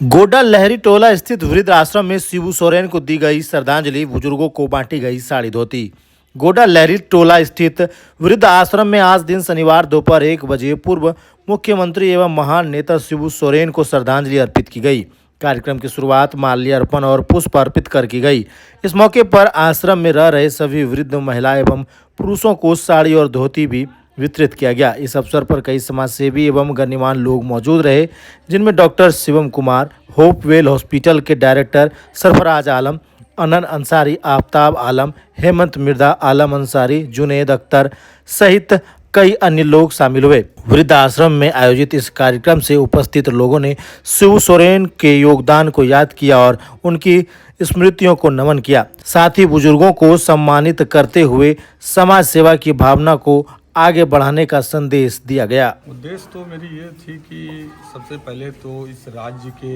गोड्डा लहरी टोला स्थित वृद्ध आश्रम में शिबू सोरेन को दी गई श्रद्धांजलि, बुजुर्गों को बांटी गई साड़ी धोती। गोड्डा लहरी टोला स्थित वृद्ध आश्रम में आज दिन शनिवार दोपहर 1 बजे पूर्व मुख्यमंत्री एवं महान नेता शिबू सोरेन को श्रद्धांजलि अर्पित की गई। कार्यक्रम की शुरुआत माल्यार्पण और पुष्प अर्पित कर की गई। इस मौके पर आश्रम में रह रहे सभी वृद्ध महिला एवं पुरुषों को साड़ी और धोती भी वितरित किया गया। इस अवसर पर कई समाजसेवी एवं गणमान्य लोग मौजूद रहे, जिनमें doctor Shivam Kumar, Hopewell hospital के डायरेक्टर सरफराज आलम, अनन अंसारी, आफ्ताब आलम, हेमंत मिर्जा, आलम अंसारी, जुनेद अख्तर सहित कई अन्य लोग शामिल हुए। वृद्ध आश्रम में आयोजित इस कार्यक्रम से उपस्थित लोगों ने शिबू सोरेन के योगदान को याद किया और उनकी स्मृतियों को नमन किया। साथ ही बुजुर्गों को सम्मानित करते हुए समाज सेवा की भावना को आगे बढ़ाने का संदेश दिया गया। उद्देश्य तो मेरी ये थी कि सबसे पहले तो इस राज्य के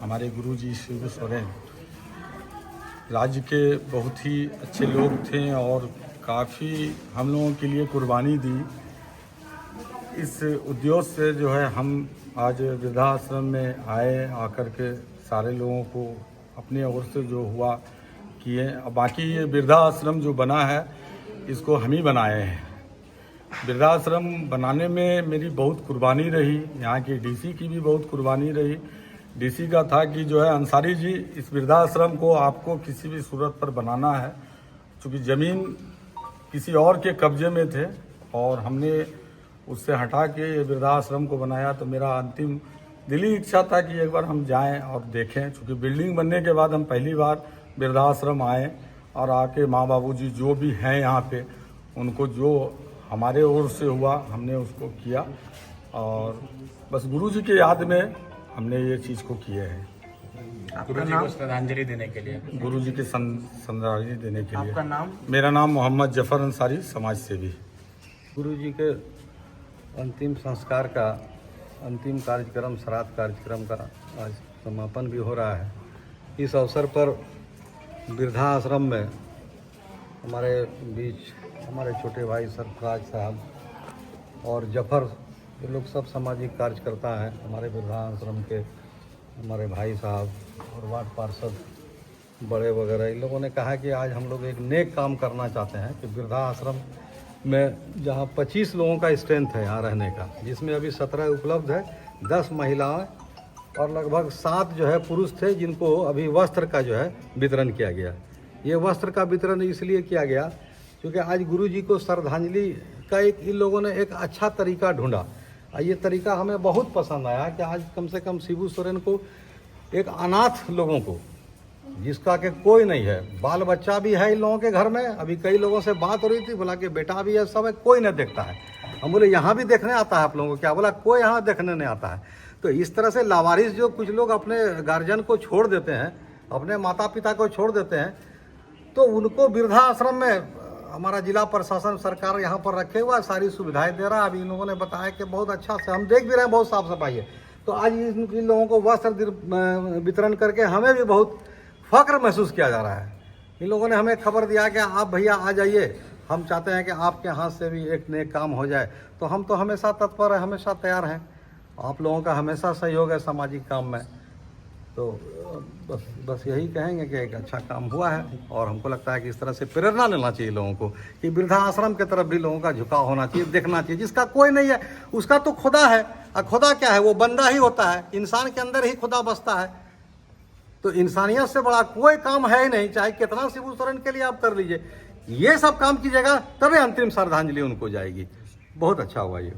हमारे गुरुजी शिबू सोरेन राज्य के बहुत ही अच्छे लोग थे और काफ़ी हम लोगों के लिए कुर्बानी दी। इस उद्देश्य से जो है हम आज वृद्धाश्रम में आए, आकर के सारे लोगों को अपने ओर से जो हुआ किए। बाकी ये वृद्धाश्रम जो बना है इसको हम ही बनाए हैं। वृद्धाश्रम बनाने में मेरी बहुत कुर्बानी रही, यहाँ की डीसी की भी बहुत कुर्बानी रही। डीसी का था कि जो है अंसारी जी, इस वृद्धाश्रम को आपको किसी भी सूरत पर बनाना है, क्योंकि ज़मीन किसी और के कब्जे में थे और हमने उससे हटा के ये वृद्धाश्रम को बनाया। तो मेरा अंतिम दिली इच्छा था कि एक बार हम जाएं और देखें, क्योंकि बिल्डिंग बनने के बाद हम पहली बार वृद्धाश्रम आए और आके माँ बाबूजी जो भी हैं यहाँ पे, उनको जो हमारे ओर से हुआ हमने उसको किया और बस गुरुजी के याद में हमने ये चीज़ को किए हैं। गुरुजी को श्रद्धांजलि देने के लिए, गुरुजी के श्रद्धांजलि देने के लिए। आपका नाम? मेरा नाम मोहम्मद जफर अंसारी, समाज सेवी। गुरुजी के अंतिम संस्कार का अंतिम कार्यक्रम, श्राद्ध कार्यक्रम का आज समापन भी हो रहा है। इस अवसर पर वृद्धाश्रम में हमारे बीच हमारे छोटे भाई सरफराज साहब और जफर, ये लोग सब सामाजिक कार्यकर्ता हैं। हमारे वृद्धाश्रम के हमारे भाई साहब और वार्ड पार्षद बड़े वगैरह, इन लोगों ने कहा कि आज हम लोग एक नेक काम करना चाहते हैं कि वृद्धाश्रम में जहां 25 लोगों का स्ट्रेंथ है यहाँ रहने का, जिसमें अभी 17 उपलब्ध है, 10 महिलाएं और लगभग 7 जो है पुरुष थे, जिनको अभी वस्त्र का जो है वितरण किया गया। ये वस्त्र का वितरण इसलिए किया गया क्योंकि आज गुरुजी को श्रद्धांजलि का इन लोगों ने एक अच्छा तरीका ढूंढा और ये तरीका हमें बहुत पसंद आया कि आज कम से कम शिबू सोरेन को एक अनाथ लोगों को, जिसका कि कोई नहीं है, बाल बच्चा भी है इन लोगों के घर में। अभी कई लोगों से बात हो रही थी, बोला कि बेटा भी है, सब है, कोई नहीं देखता है। हम बोले यहाँ भी देखने आता है आप लोगों को क्या? बोला कोई यहाँ देखने नहीं आता है। तो इस तरह से लावारिस जो कुछ लोग अपने गार्जियन को छोड़ देते हैं, अपने माता पिता को छोड़ देते हैं, तो उनको वृद्धाश्रम में हमारा जिला प्रशासन सरकार यहाँ पर रखे हुआ सारी सुविधाएं दे रहा है। अभी इन लोगों ने बताया कि बहुत अच्छा से हम देख भी रहे हैं, बहुत साफ सफाई है। तो आज इन लोगों को वस्त्र वितरण करके हमें भी बहुत फख्र महसूस किया जा रहा है। इन लोगों ने हमें खबर दिया कि आप भैया आ जाइए, हम चाहते हैं कि आपके हाथ से भी एक नेक काम हो जाए। तो हम तो हमेशा तत्पर हैं, हमेशा तैयार हैं। आप लोगों का हमेशा सहयोग है सामाजिक काम में। तो बस यही कहेंगे कि एक अच्छा काम हुआ है और हमको लगता है कि इस तरह से प्रेरणा लेना चाहिए लोगों को कि वृद्धाश्रम की तरफ भी लोगों का झुकाव होना चाहिए, देखना चाहिए। जिसका कोई नहीं है उसका तो खुदा है, और खुदा क्या है? वो बंदा ही होता है, इंसान के अंदर ही खुदा बसता है। तो इंसानियत से बड़ा कोई काम है ही नहीं, चाहे कितना शिबू सोरेन के लिए आप कर लीजिए। ये सब काम कीजिएगा तभी अंतिम श्रद्धांजलि उनको जाएगी। बहुत अच्छा हुआ ये।